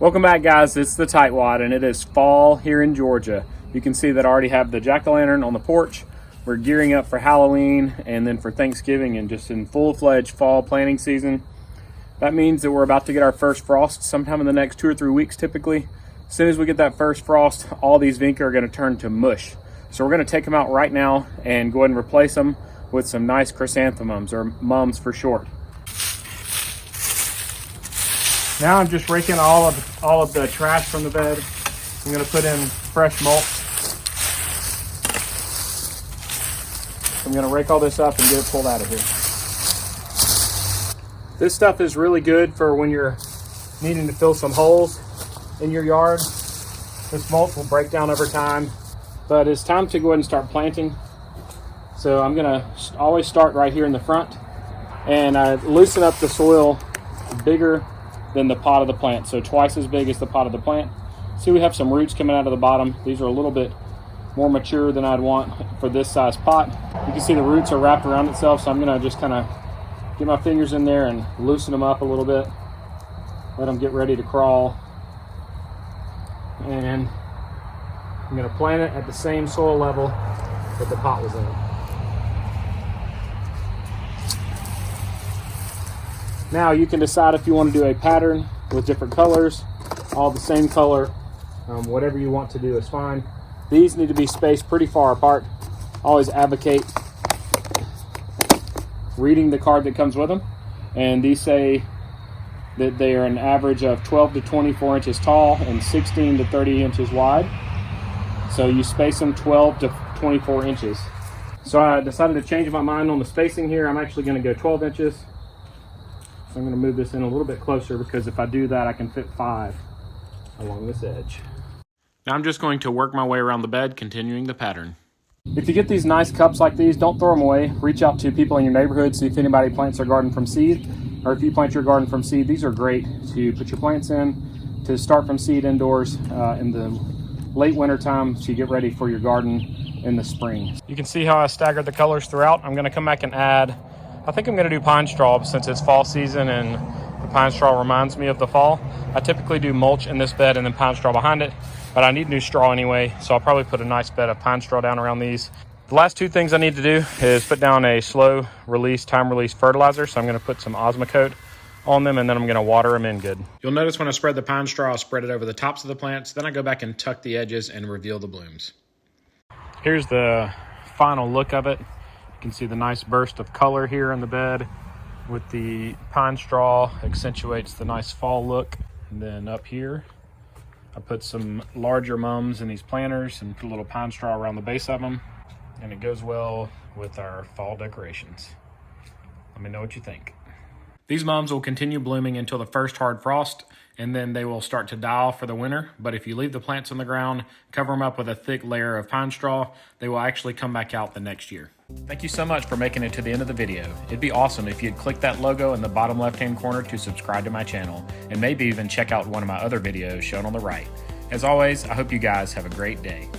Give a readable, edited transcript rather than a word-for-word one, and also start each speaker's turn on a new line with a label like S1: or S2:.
S1: Welcome back, guys. It's the Tightwaddiy and it is fall here in Georgia. You can see that I already have the jack-o'-lantern on the porch. We're gearing up for Halloween and then for Thanksgiving and just in full-fledged fall planting season. That means that we're about to get our first frost sometime in the next 2 or 3 weeks typically. As soon as we get that first frost, all these vinca are going to turn to mush. So we're going to take them out right now and go ahead and replace them with some nice chrysanthemums, or mums for short. Now I'm just raking all of the trash from the bed. I'm going to put in fresh mulch. I'm going to rake all this up and get it pulled out of here. This stuff is really good for when you're needing to fill some holes in your yard. This mulch will break down over time, but it's time to go ahead and start planting. So I'm going to always start right here in the front, and I loosen up the soil bigger than the pot of the plant, so twice as big as the pot of the plant. See, we have some roots coming out of the bottom. These are a little bit more mature than I'd want for this size pot. You can see the roots are wrapped around itself, so I'm gonna just kind of get my fingers in there and loosen them up a little bit, let them get ready to crawl, and I'm gonna plant it at the same soil level that the pot was in. Now you can decide if you want to do a pattern with different colors, all the same color, whatever you want to do is fine. These need to be spaced pretty far apart. Always advocate reading the card that comes with them. And these say that they are an average of 12 to 24 inches tall and 16 to 30 inches wide. So you space them 12 to 24 inches. So I decided to change my mind on the spacing here. I'm actually going to go 12 inches. So I'm going to move this in a little bit closer, because if I do that, I can fit 5 along this edge. Now I'm just going to work my way around the bed, continuing the pattern. If you get these nice cups like these, don't throw them away. Reach out to people in your neighborhood, see if anybody plants their garden from seed, or if you plant your garden from seed. These are great to put your plants in, to start from seed indoors in the late winter time, so you get ready for your garden in the spring. You can see how I staggered the colors throughout. I'm going to come back and add, I think I'm going to do pine straw since it's fall season and the pine straw reminds me of the fall. I typically do mulch in this bed and then pine straw behind it, but I need new straw anyway, so I'll probably put a nice bed of pine straw down around these. The last 2 things I need to do is put down a slow release, time release fertilizer. So I'm going to put some Osmocote on them, and then I'm going to water them in good. You'll notice when I spread the pine straw, I'll spread it over the tops of the plants. Then I go back and tuck the edges and reveal the blooms. Here's the final look of it. You can see the nice burst of color here in the bed with the pine straw, accentuates the nice fall look. And then up here, I put some larger mums in these planters and put a little pine straw around the base of them. And it goes well with our fall decorations. Let me know what you think. These mums will continue blooming until the first hard frost, and then they will start to die off for the winter. But if you leave the plants on the ground, cover them up with a thick layer of pine straw, they will actually come back out the next year. Thank you so much for making it to the end of the video. It'd be awesome if you'd click that logo in the bottom left-hand corner to subscribe to my channel, and maybe even check out one of my other videos shown on the right. As always, I hope you guys have a great day.